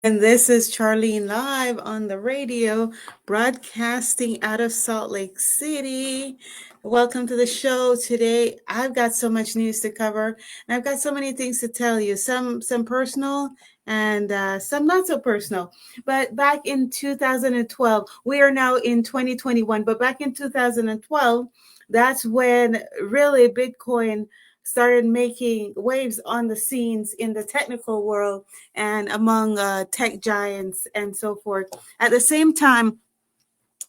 And this is Charlene live on the radio, broadcasting out of Salt Lake City. Welcome to the show today. I've got so much news to cover, and I've got so many things to tell you. Some personal, and some not so personal. But back in 2012, we are now in 2021. But back in 2012, that's when really Bitcoin started making waves on the scenes in the technical world and among tech giants and so forth. At the same time,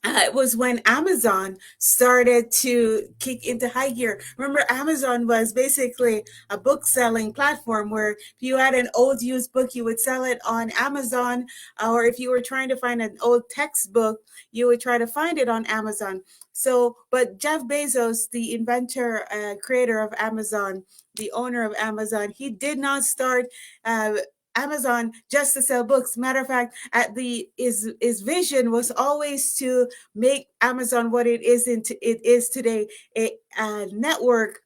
it was when Amazon started to kick into high gear. Remember, Amazon was basically a book selling platform where if you had an old used book, you would sell it on Amazon. Or if you were trying to find an old textbook, you would try to find it on Amazon. So, but Jeff Bezos, the inventor, creator of Amazon, the owner of Amazon, he did not start uh, Amazon just to sell books. Matter of fact, at the his vision was always to make Amazon what it is today, a network,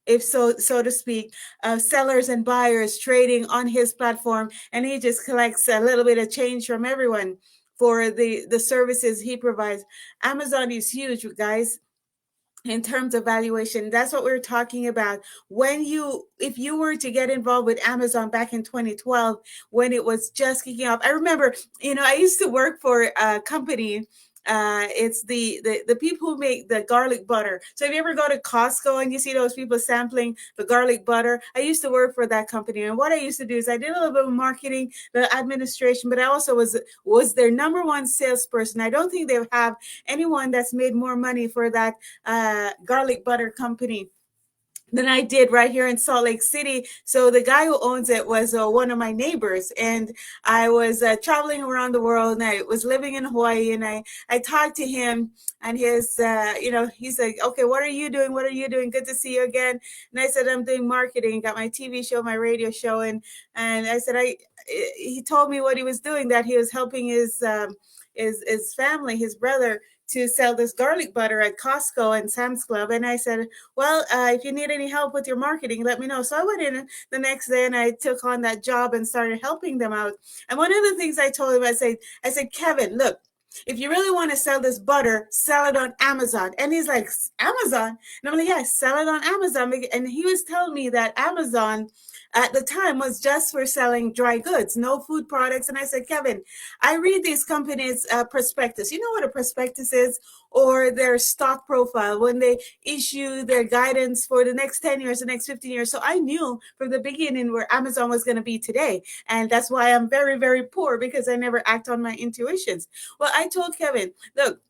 if so to speak, of sellers and buyers trading on his platform, and he just collects a little bit of change from everyone for the services he provides. Amazon is huge, guys, in terms of valuation. That's what we're talking about. If you were to get involved with Amazon back in 2012, when it was just kicking off, I remember, I used to work for a company. It's the people who make the garlic butter. So if you ever go to Costco and you see those people sampling the garlic butter, I used to work for that company. And what I used to do is I did a little bit of marketing, the administration, but I also was their number one salesperson. I don't think they have anyone that's made more money for that garlic butter company than I did right here in Salt Lake City. So the guy who owns it was one of my neighbors, and I was traveling around the world, and I was living in Hawaii, and I talked to him, and he's like, okay, what are you doing? What are you doing? Good to see you again. And I said, I'm doing marketing, got my TV show, my radio show, and I said, he told me what he was doing, that he was helping his family, his brother, to sell this garlic butter at Costco and Sam's Club. And I said, well, if you need any help with your marketing, let me know. So I went in the next day and I took on that job and started helping them out. And one of the things I told him, I said, Kevin, look, if you really want to sell this butter, sell it on Amazon. And he's like, Amazon? And I'm like, yeah, sell it on Amazon. And he was telling me that Amazon at the time was just for selling dry goods, no food products. And I said, Kevin, I read these companies' prospectus. You know what a prospectus is? Or their stock profile when they issue their guidance for the next 10 years, the next 15 years. So I knew from the beginning where Amazon was going to be today. And that's why I'm very, very poor, because I never act on my intuitions. Well, I told Kevin, look,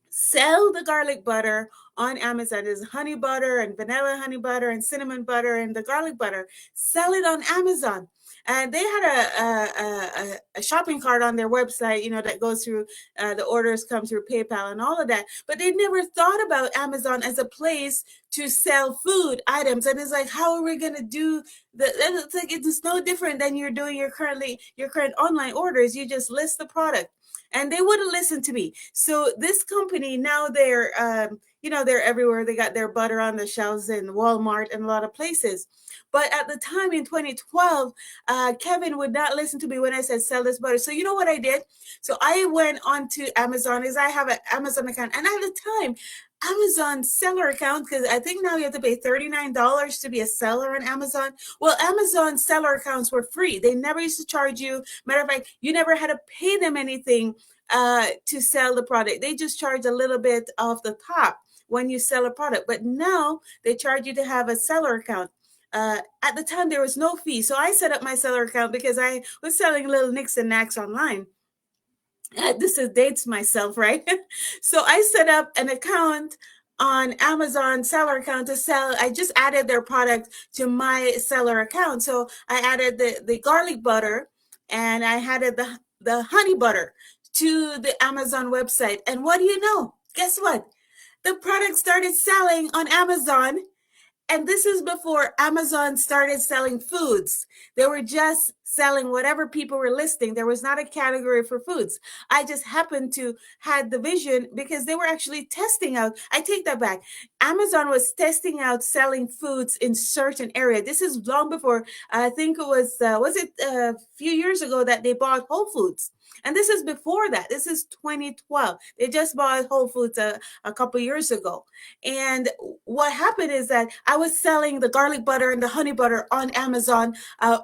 sell the garlic butter on Amazon. There's honey butter and vanilla honey butter and cinnamon butter and the garlic butter. Sell it on Amazon. And they had a shopping cart on their website, that goes through, the orders come through PayPal and all of that. But they never thought about Amazon as a place to sell food items. And it's like, how are we going to do that? It's like, it's no different than you're doing your current online orders. You just list the product. And they wouldn't listen to me. So this company, now they're everywhere. They got their butter on the shelves in Walmart and a lot of places. But at the time in 2012, Kevin would not listen to me when I said sell this butter. So you know what I did? So I went onto Amazon, because I have an Amazon account. And at the time, Amazon seller account, because I think now you have to pay $39 to be a seller on Amazon. Well, Amazon seller accounts were free. They never used to charge you. Matter of fact, you never had to pay them anything to sell the product. They just charge a little bit off the top when you sell a product. But now they charge you to have a seller account. At the time, there was no fee. So I set up my seller account because I was selling little nicks and knacks online. This is dates myself, right? So I set up an account on Amazon seller account to sell. I just added their product to my seller account. So I added the garlic butter, and I added the honey butter to the Amazon website. And what do you know? Guess what? The product started selling on Amazon. And this is before Amazon started selling foods. They were just selling whatever people were listing. There was not a category for foods. I just happened to had the vision because they were actually testing out. I take that back. Amazon was testing out selling foods in certain area. This is long before, I think it was it a few years ago that they bought Whole Foods. And this is before that. This is 2012. They just bought Whole Foods a couple years ago. And what happened is that I was selling the garlic butter and the honey butter on Amazon,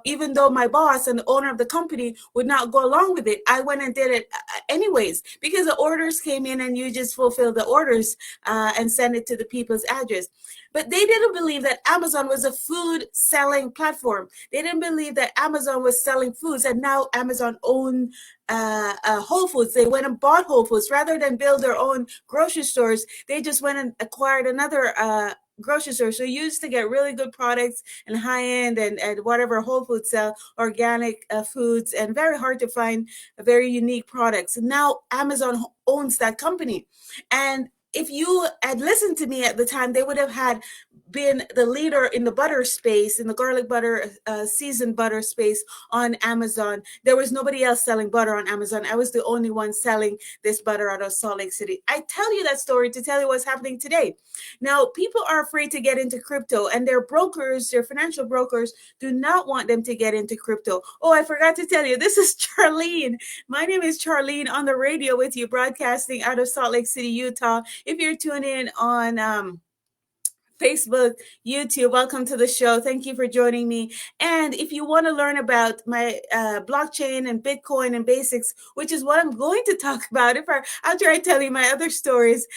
even though my boss and the owner of the company would not go along with it. I went and did it anyways because the orders came in and you just fulfill the orders and send it to the people's address. But they didn't believe that Amazon was a food selling platform. They didn't believe that Amazon was selling foods, and now Amazon owned Whole Foods. They went and bought Whole Foods rather than build their own grocery stores. They just went and acquired another grocery store. So you used to get really good products and high end and whatever Whole Foods sell, organic foods, and very hard to find very unique products. And now Amazon owns that company. And if you had listened to me at the time, they would have had been the leader in the butter space, in the garlic butter, seasoned butter space on Amazon. There was nobody else selling butter on Amazon. I was the only one selling this butter out of Salt Lake City. I tell you that story to tell you what's happening today. Now, people are afraid to get into crypto, and their brokers, their financial brokers, do not want them to get into crypto. Oh, I forgot to tell you, this is Charlene. My name is Charlene on the radio with you, broadcasting out of Salt Lake City, Utah. If you're tuning in on Facebook, YouTube, welcome to the show. Thank you for joining me. And if you want to learn about my blockchain and Bitcoin and basics, which is what I'm going to talk about, after I tell you my other stories,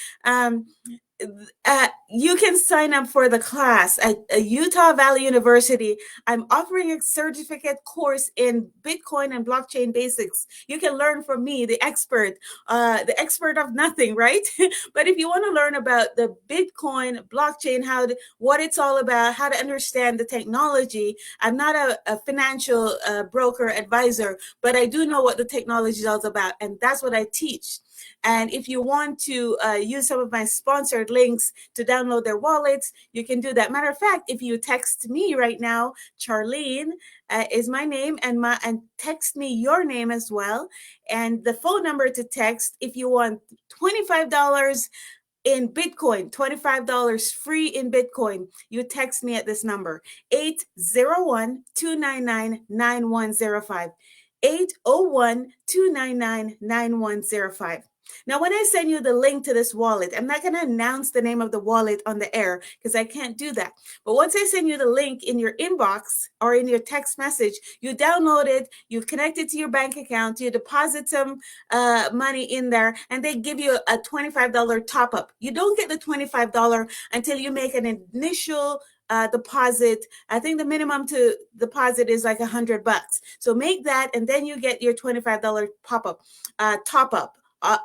you can sign up for the class at Utah Valley University. I'm offering a certificate course in Bitcoin and blockchain basics. You can learn from me, the expert of nothing, right? But if you want to learn about the Bitcoin, blockchain, what it's all about, how to understand the technology, I'm not a financial broker advisor, but I do know what the technology is all about, and that's what I teach. And if you want to use some of my sponsored links to download their wallets, you can do that. Matter of fact, if you text me right now, Charlene is my name, and text me your name as well. And the phone number to text if you want $25 in Bitcoin, $25 free in Bitcoin, you text me at this number, 801-299-9105. 801-299-9105. Now, when I send you the link to this wallet, I'm not going to announce the name of the wallet on the air because I can't do that. But once I send you the link in your inbox or in your text message, you download it, you connect it to your bank account, you deposit some money in there, and they give you a $25 top up. You don't get the $25 until you make an initial deposit. I think the minimum to deposit is like $100. So make that, and then you get your $25 top up.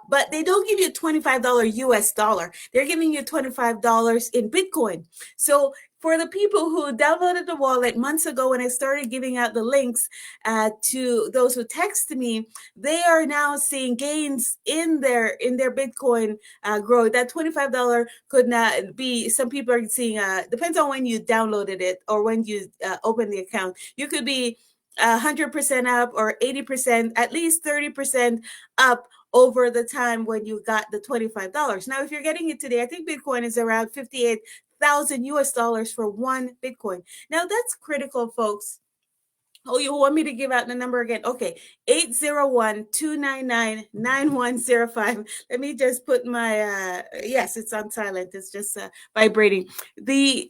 But they don't give you $25 US dollar. They're giving you $25 in Bitcoin. So for the people who downloaded the wallet months ago when I started giving out the links to those who text me, they are now seeing gains in their Bitcoin growth. That $25 could not be, some people are seeing, depends on when you downloaded it or when you open the account. You could be 100% up or 80%, at least 30% up over the time when you got the $25. Now, if you're getting it today, I think Bitcoin is around 58,000 US dollars for one Bitcoin. Now, that's critical, folks. Oh, you want me to give out the number again? Okay, 801-299-9105. Let me just put my, yes, it's on silent. It's just vibrating. The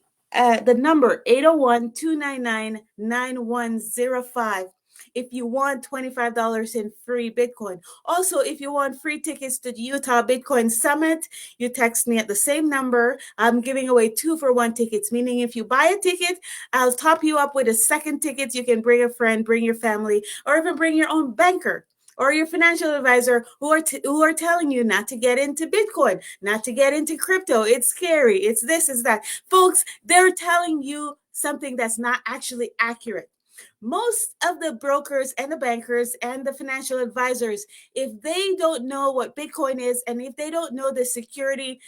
number, 801-299-9105. If you want $25 in free Bitcoin. Also, if you want free tickets to the Utah Bitcoin Summit, you text me at the same number. I'm giving away 2-for-1 tickets, meaning if you buy a ticket, I'll top you up with a second ticket. You can bring a friend, bring your family, or even bring your own banker or your financial advisor who are telling you not to get into Bitcoin, not to get into crypto. It's scary. It's this, it's that. Folks, they're telling you something that's not actually accurate. Most of the brokers and the bankers and the financial advisors, if they don't know what Bitcoin is, and if they don't know the security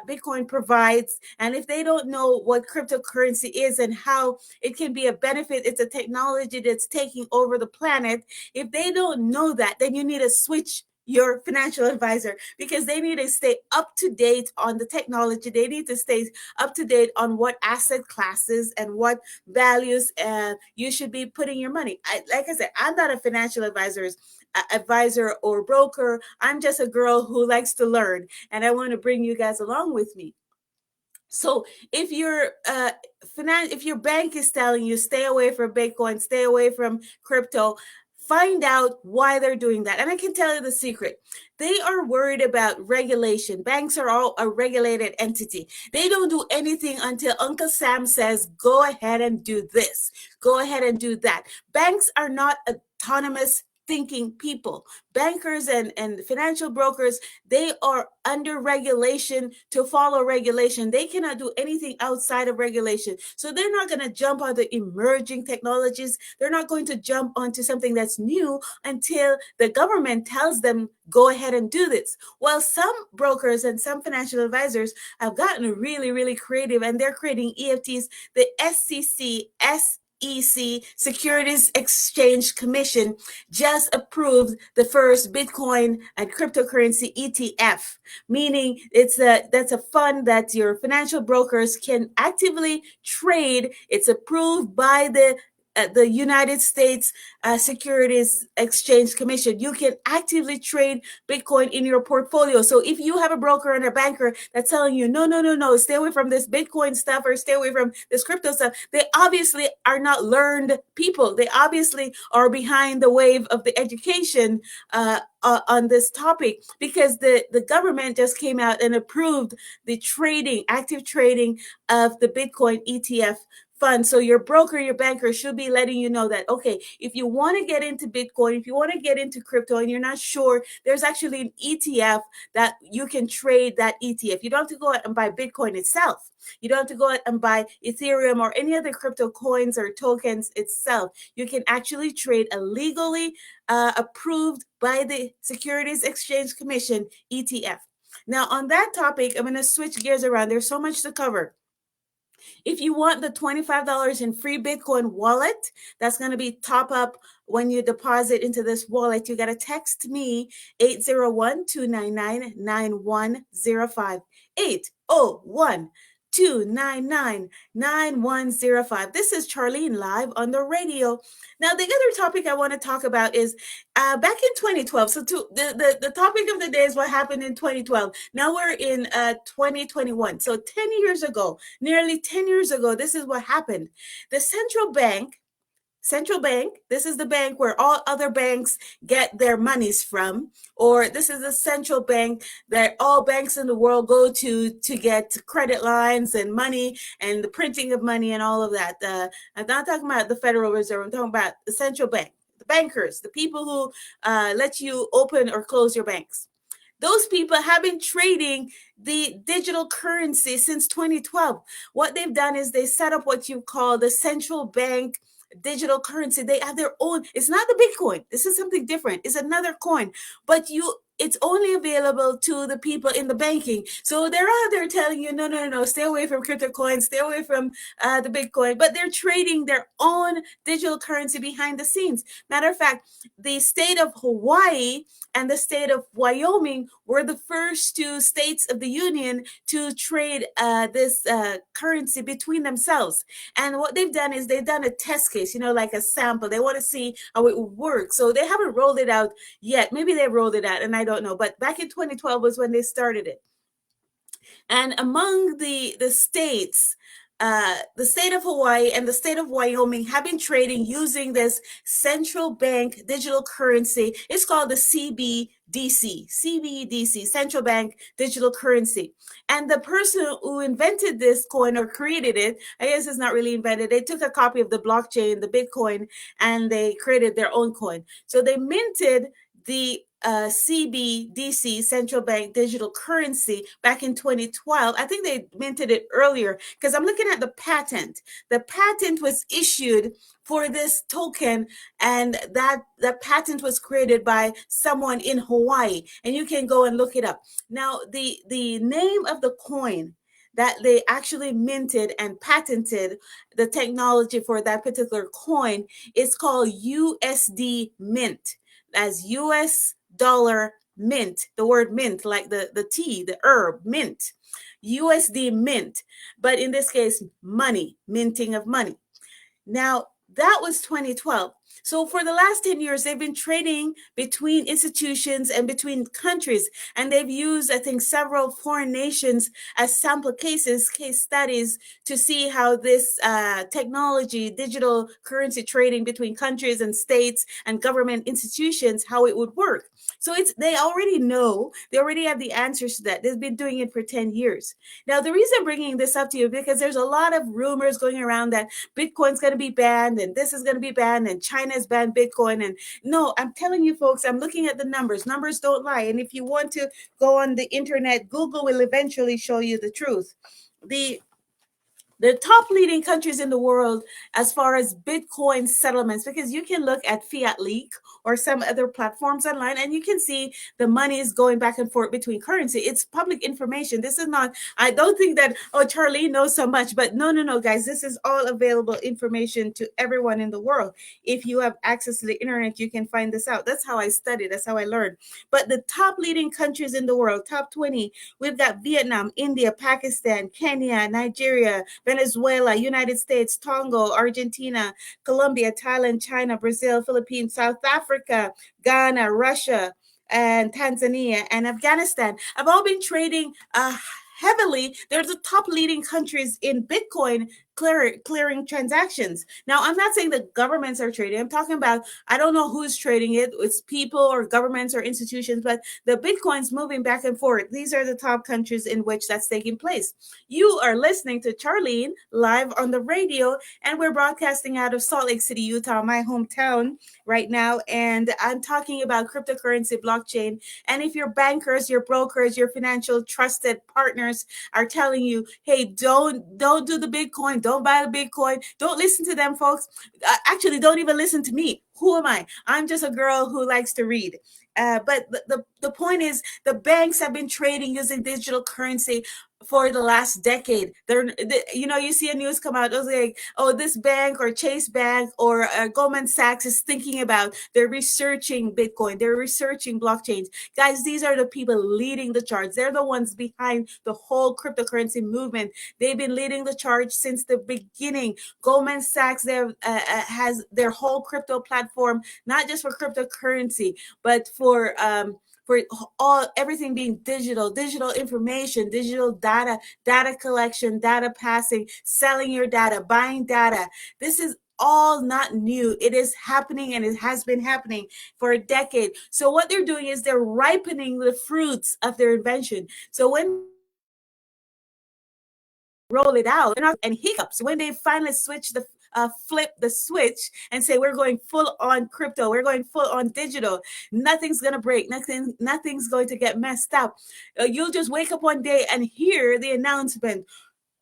Bitcoin provides, and if they don't know what cryptocurrency is and how it can be a benefit, it's a technology that's taking over the planet. If they don't know that, then you need to switch your financial advisor, because they need to stay up to date on the technology. They need to stay up to date on what asset classes and what values you should be putting your money. Like I said, I'm not a financial advisor or broker. I'm just a girl who likes to learn, and I want to bring you guys along with me. So if if your bank is telling you stay away from Bitcoin, stay away from crypto, find out why they're doing that. And I can tell you the secret. They are worried about regulation. Banks are all a regulated entity. They don't do anything until Uncle Sam says, go ahead and do this. Go ahead and do that. Banks are not autonomous thinking people. Bankers and financial brokers, they are under regulation to follow regulation. They cannot do anything outside of regulation. So they're not going to jump on the emerging technologies. They're not going to jump onto something that's new until the government tells them, go ahead and do this. Well, some brokers and some financial advisors have gotten really, really creative, and they're creating EFTs. The SEC, Securities Exchange Commission, just approved the first Bitcoin and cryptocurrency ETF, meaning that's a fund that your financial brokers can actively trade. It's approved by the United States Securities Exchange Commission. You can actively trade Bitcoin in your portfolio. So if you have a broker and a banker that's telling you, no, stay away from this Bitcoin stuff or stay away from this crypto stuff, they obviously are not learned people. They obviously are behind the wave of the education on this topic, because the government just came out and approved the active trading of the Bitcoin ETF fund. So your broker, your banker should be letting you know that, okay, if you want to get into Bitcoin, if you want to get into crypto and you're not sure, there's actually an ETF that you can trade that ETF. You don't have to go out and buy Bitcoin itself. You don't have to go out and buy Ethereum or any other crypto coins or tokens itself. You can actually trade a legally approved by the Securities Exchange Commission ETF. Now, on that topic, I'm going to switch gears around. There's so much to cover. If you want the $25 in free Bitcoin wallet, that's going to be top up when you deposit into this wallet. You got to text me 801-299-9105. 801-299-9105. This is Charlene live on the radio. Now, the other topic I want to talk about is back in 2012. So the topic of the day is what happened in 2012. Now we're in 2021. So 10 years ago, nearly 10 years ago, this is what happened. The central bank, this is the bank where all other banks get their monies from, or this is the central bank that all banks in the world go to get credit lines and money and the printing of money and all of that. I'm not talking about the Federal Reserve. I'm talking about the central bank, the bankers, the people who let you open or close your banks. Those people have been trading the digital currency since 2012. What they've done is they set up what you call the central bank digital currency. They have their own. It's not the Bitcoin. This is something different. It's another coin, but it's only available to the people in the banking. So they're out there telling you, no, stay away from crypto coins, stay away from the Bitcoin, but they're trading their own digital currency behind the scenes. Matter of fact, the state of Hawaii and the state of Wyoming were the first two states of the union to trade this currency between themselves. And what they've done is they've done a test case, like a sample. They want to see how it would work. So they haven't rolled it out yet. Maybe they rolled it out, and I don't know. But back in 2012 was when they started it. And among the states, the state of Hawaii and the state of Wyoming have been trading using this central bank digital currency. It's called the CBDC, central bank digital currency. And the person who invented this coin or created it, I guess it's not really invented, they took a copy of the blockchain, the Bitcoin, and they created their own coin. So they minted the CBDC, central bank digital currency, back in 2012. I think they minted it earlier because I'm looking at the patent. The patent was issued for this token, and that patent was created by someone in Hawaii, and you can go and look it up. Now, the name of the coin that they actually minted and patented the technology for that particular coin is called USD Mint, as US dollar mint, the word mint, like the tea, the herb, mint, USD Mint, but in this case, money, minting of money. Now, that was 2012. So for the last 10 years, they've been trading between institutions and between countries. And they've used, I think, several foreign nations as sample cases, case studies, to see how this technology, digital currency trading between countries and states and government institutions, how it would work. So they already know, they already have the answers to that. They've been doing it for 10 years. Now, the reason I'm bringing this up to you, because there's a lot of rumors going around that Bitcoin's going to be banned and this is going to be banned and China's banned Bitcoin. And no, I'm telling you folks, I'm looking at the numbers. Numbers don't lie. And if you want to go on the internet, Google will eventually show you the truth. The top leading countries in the world as far as Bitcoin settlements, because you can look at Fiat Leak or some other platforms online and you can see the money is going back and forth between currency. It's public information. This is not, I don't think that, oh, Charlene knows so much, but no, guys, this is all available information to everyone in the world. If you have access to the internet, you can find this out. That's how I studied. That's how I learned. But the top leading countries in the world, top 20, we've got Vietnam, India, Pakistan, Kenya, Nigeria, Venezuela, United States, Togo, Argentina, Colombia, Thailand, China, Brazil, Philippines, South Africa, Ghana, Russia, and Tanzania, and Afghanistan have all been trading heavily. They're the top leading countries in Bitcoin clearing transactions. Now, I'm not saying the governments are trading. I'm talking about, I don't know who's trading it. It's people or governments or institutions, but the Bitcoin's moving back and forth. These are the top countries in which that's taking place. You are listening to Charlene live on the radio, and we're broadcasting out of Salt Lake City, Utah, my hometown right now. And I'm talking about cryptocurrency, blockchain. And if your bankers, your brokers, your financial trusted partners are telling you, hey, don't do the Bitcoin, don't buy the Bitcoin, don't listen to them, folks. Actually, don't even listen to me. Who am I? I'm just a girl who likes to read. But the point is, the banks have been trading using digital currency for the last decade. You see a news come out, it was like, oh, this bank or Chase Bank or Goldman Sachs is thinking about, they're researching Bitcoin, they're researching blockchains. Guys, these are the people leading the charge. They're the ones behind the whole cryptocurrency movement. They've been leading the charge since the beginning. Goldman Sachs has their whole crypto platform, not just for cryptocurrency, but for everything being digital information, digital data collection, data passing, selling your data, buying data. This is all not new. It is happening, and it has been happening for a decade. So what they're doing is they're ripening the fruits of their invention. So when roll it out, and hiccups when they finally flip the switch and say, we're going full on crypto, we're going full on digital, nothing's gonna break, nothing's going to get messed up. You'll just wake up one day and hear the announcement,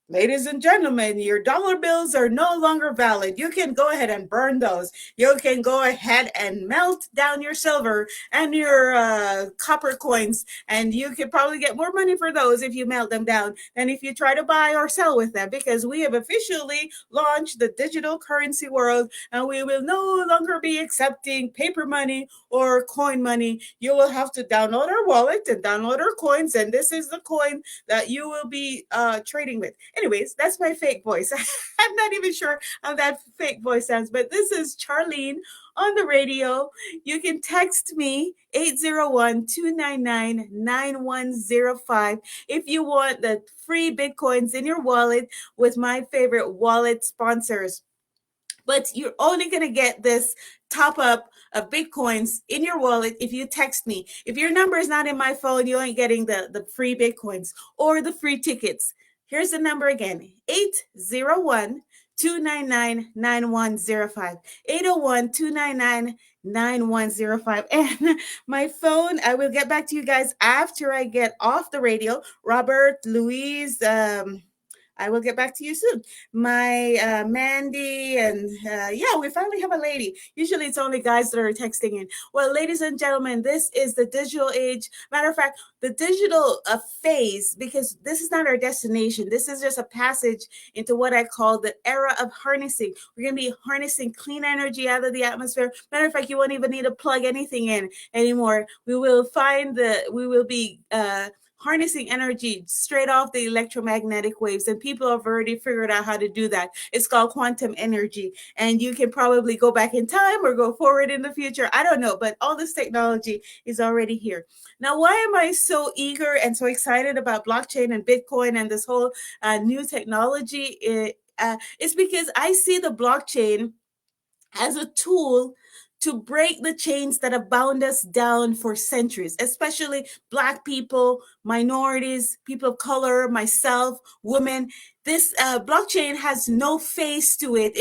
ladies and gentlemen, your dollar bills are no longer valid. You can go ahead and burn those. You can go ahead and melt down your silver and your copper coins, and you could probably get more money for those if you melt them down than if you try to buy or sell with them, because we have officially launched the digital currency world, and we will no longer be accepting paper money or coin money. You will have to download our wallet and download our coins, and this is the coin that you will be trading with. Anyways, that's my fake voice. I'm not even sure how that fake voice sounds, but this is Charlene on the radio. You can text me 801-299-9105 if you want the free Bitcoins in your wallet with my favorite wallet sponsors. But you're only going to get this top up of Bitcoins in your wallet if you text me. If your number is not in my phone, you ain't getting the free Bitcoins or the free tickets. Here's the number again, 801 801-299-9105. 801-299-9105. And my phone, I will get back to you guys after I get off the radio. Robert, Louise, I will get back to you soon. My Mandy, and yeah, we finally have a lady. Usually it's only guys that are texting in. Well, ladies and gentlemen, this is the digital age. Matter of fact, the digital phase, because this is not our destination. This is just a passage into what I call the era of harnessing. We're going to be harnessing clean energy out of the atmosphere. Matter of fact, you won't even need to plug anything in anymore. We will be harnessing energy straight off the electromagnetic waves, and people have already figured out how to do that. It's called quantum energy, and you can probably go back in time or go forward in the future. I don't know, but all this technology is already here. Now, why am I so eager and so excited about blockchain and Bitcoin and this whole new technology? It's because I see the blockchain as a tool to break the chains that have bound us down for centuries, especially Black people, minorities, people of color, myself, women. This blockchain has no face to it.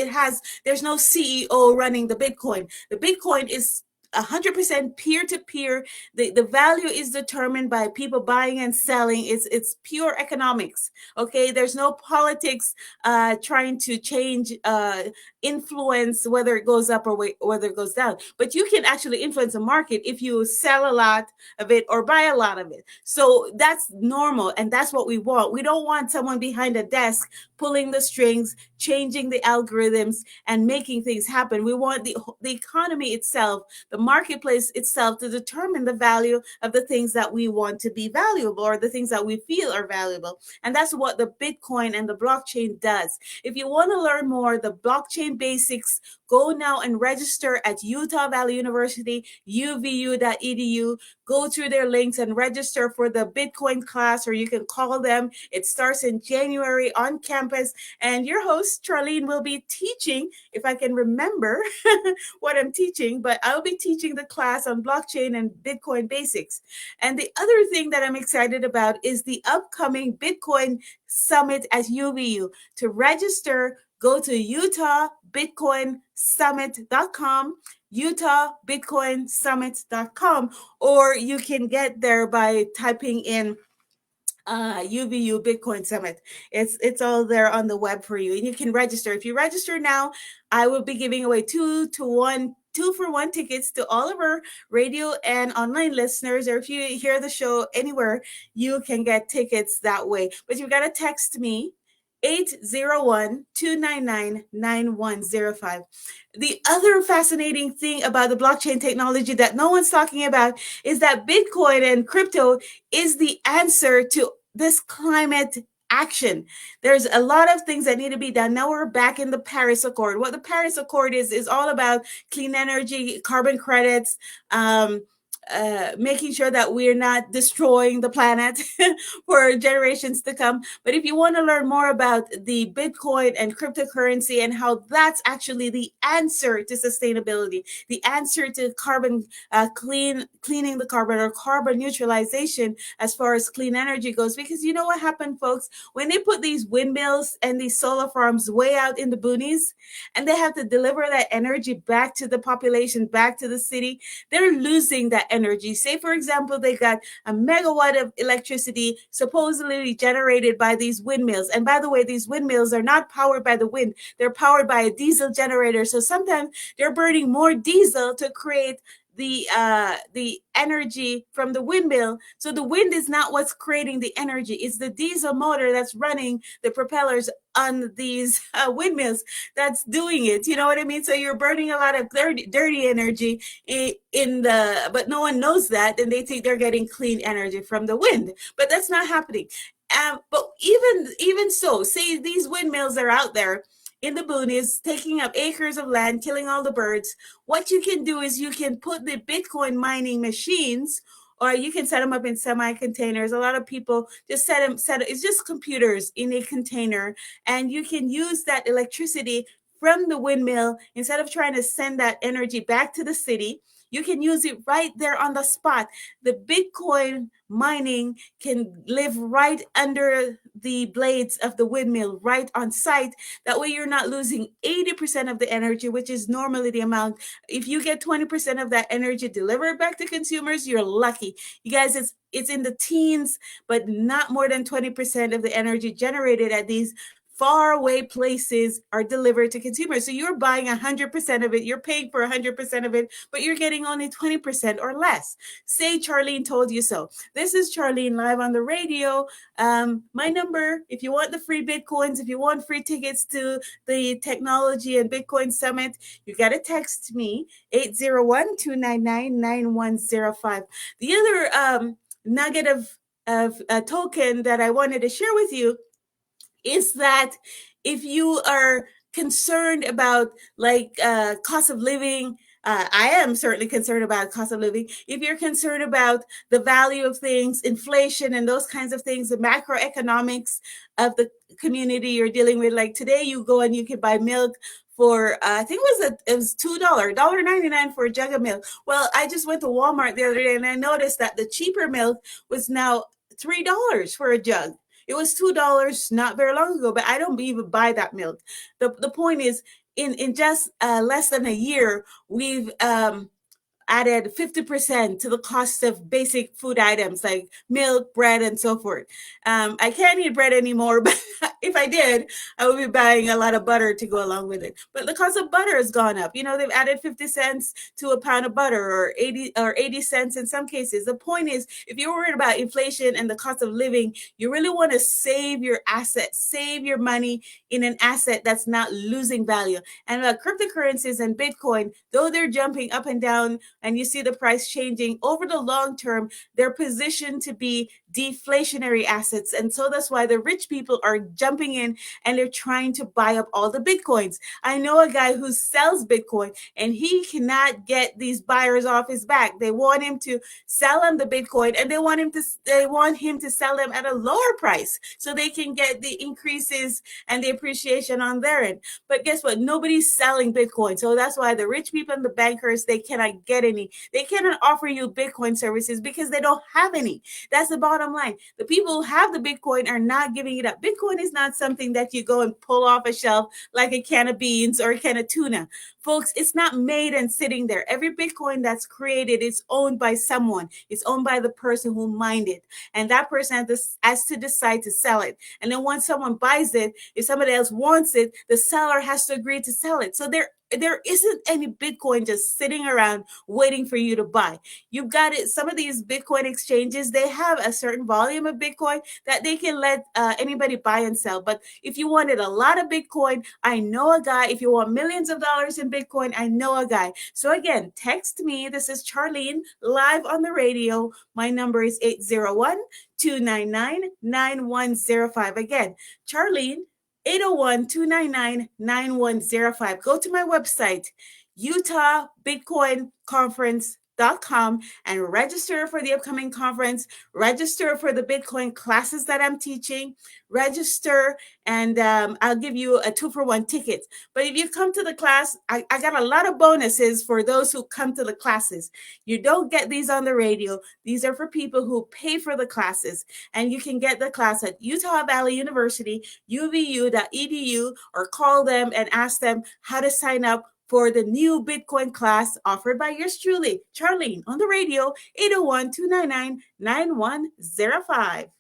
There's no CEO running the Bitcoin. The Bitcoin is 100% peer-to-peer. The value is determined by people buying and selling. It's pure economics. Okay, there's no politics trying to change influence whether it goes up or whether it goes down. But you can actually influence the market if you sell a lot of it or buy a lot of it. So that's normal, and that's what we want. We don't want someone behind a desk pulling the strings, changing the algorithms, and making things happen. We want the economy itself, the marketplace itself, to determine the value of the things that we want to be valuable, or the things that we feel are valuable. And that's what the Bitcoin and the blockchain does. If you want to learn more, the blockchain basics, go now and register at Utah Valley University, uvu.edu. Go through their links and register for the Bitcoin class, or you can call them. It starts in January on campus. And your host, Charlene, will be teaching, if I can remember what I'm teaching, but I'll be teaching the class on blockchain and Bitcoin basics. And the other thing that I'm excited about is the upcoming Bitcoin Summit at UVU. To register, go to utahbitcoinsummit.com, utahbitcoinsummit.com, or you can get there by typing in UVU Bitcoin Summit. It's all there on the web for you, and you can register. If you register now, I will be giving away 2-for-1 tickets to all of our radio and online listeners, or if you hear the show anywhere, you can get tickets that way. But you've got to text me 801-299-9105. The other fascinating thing about the blockchain technology that no one's talking about is that Bitcoin and crypto is the answer to this climate action. There's a lot of things that need to be done. Now we're back in the Paris Accord. What the Paris Accord is all about: clean energy, carbon credits, making sure that we're not destroying the planet for generations to come. But if you want to learn more about the Bitcoin and cryptocurrency and how that's actually the answer to sustainability, the answer to carbon cleaning the carbon, or carbon neutralization as far as clean energy goes, because you know what happened, folks, when they put these windmills and these solar farms way out in the boonies, and they have to deliver that energy back to the population, back to the city, they're losing that energy. Say, for example, they got a megawatt of electricity supposedly generated by these windmills. And by the way, these windmills are not powered by the wind. They're powered by a diesel generator. So sometimes they're burning more diesel to create the energy from the windmill. So the wind is not what's creating the energy. It's the diesel motor that's running the propellers on these windmills that's doing it. You know what I mean? So you're burning a lot of dirty energy but no one knows that, and they think they're getting clean energy from the wind, but that's not happening. But even so, say these windmills are out there in the boonies, taking up acres of land, killing all the birds. What you can do is you can put the Bitcoin mining machines, or you can set them up in semi-containers. A lot of people just set them, it's just computers in a container, and you can use that electricity from the windmill. Instead of trying to send that energy back to the city, You can use it right there on the spot. The Bitcoin mining can live right under the blades of the windmill, right on site. That way you're not losing 80% of the energy, which is normally the amount. If you get 20% of that energy delivered back to consumers, you're lucky. You guys, it's in the teens, but not more than 20% of the energy generated at these far away places are delivered to consumers. So you're buying 100% of it, you're paying for 100% of it, but you're getting only 20% or less. Say Charlene told you so. This is Charlene live on the radio. My number, if you want the free Bitcoins, if you want free tickets to the Technology and Bitcoin Summit, you got to text me 801-299-9105. The other nugget of a token that I wanted to share with you is that if you are concerned about like cost of living, I am certainly concerned about cost of living. If you're concerned about the value of things, inflation and those kinds of things, the macroeconomics of the community you're dealing with, like today you go and you can buy milk for I think it was $2, $1.99 for a jug of milk. Well, I just went to Walmart the other day and I noticed that the cheaper milk was now $3 for a jug. It was $2 not very long ago, but I don't even buy that milk. The point is, in just less than a year, we've added 50% to the cost of basic food items like milk, bread, and so forth. I can't eat bread anymore, but if I did, I would be buying a lot of butter to go along with it. But the cost of butter has gone up. You know, they've added 50 cents to a pound of butter, or 80 cents in some cases. The point is, if you're worried about inflation and the cost of living, you really want to save your assets, save your money in an asset that's not losing value. And cryptocurrencies and Bitcoin, though they're jumping up and down, and you see the price changing over the long term, they're positioned to be deflationary assets. And so that's why the rich people are jumping in and they're trying to buy up all the Bitcoins. I know a guy who sells Bitcoin and he cannot get these buyers off his back. They want him to sell them the Bitcoin, and they want him to sell them at a lower price so they can get the increases and the appreciation on their end. But guess what? Nobody's selling Bitcoin. So that's why the rich people and the bankers, they cannot get any. They cannot offer you Bitcoin services because they don't have any. That's the bottom line. The people who have the Bitcoin are not giving it up. Bitcoin is not something that you go and pull off a shelf like a can of beans or a can of tuna. Folks, it's not made and sitting there. Every Bitcoin that's created is owned by someone. It's owned by the person who mined it. And that person has to decide to sell it. And then once someone buys it, if somebody else wants it, the seller has to agree to sell it. So there isn't any Bitcoin just sitting around waiting for you to buy. You've got it. Some of these Bitcoin exchanges, they have a certain volume of Bitcoin that they can let anybody buy and sell. But if you wanted a lot of Bitcoin, I know a guy. If you want millions of dollars in Bitcoin, I know a guy. So again, text me. This is Charlene live on the radio. My number is 801-299-9105. Again, Charlene, 801-299-9105. Go to my website, utahbitcoinconference.com, and register for the upcoming conference. Register for the Bitcoin classes that I'm teaching. Register, and I'll give you a 2-for-1 ticket. But if you come to the class, I got a lot of bonuses for those who come to the classes. You don't get these on the radio. These are for people who pay for the classes. And you can get the class at Utah Valley University, uvu.edu, or call them and ask them how to sign up for the new Bitcoin class offered by yours truly, Charlene, on the radio, 801-299-9105.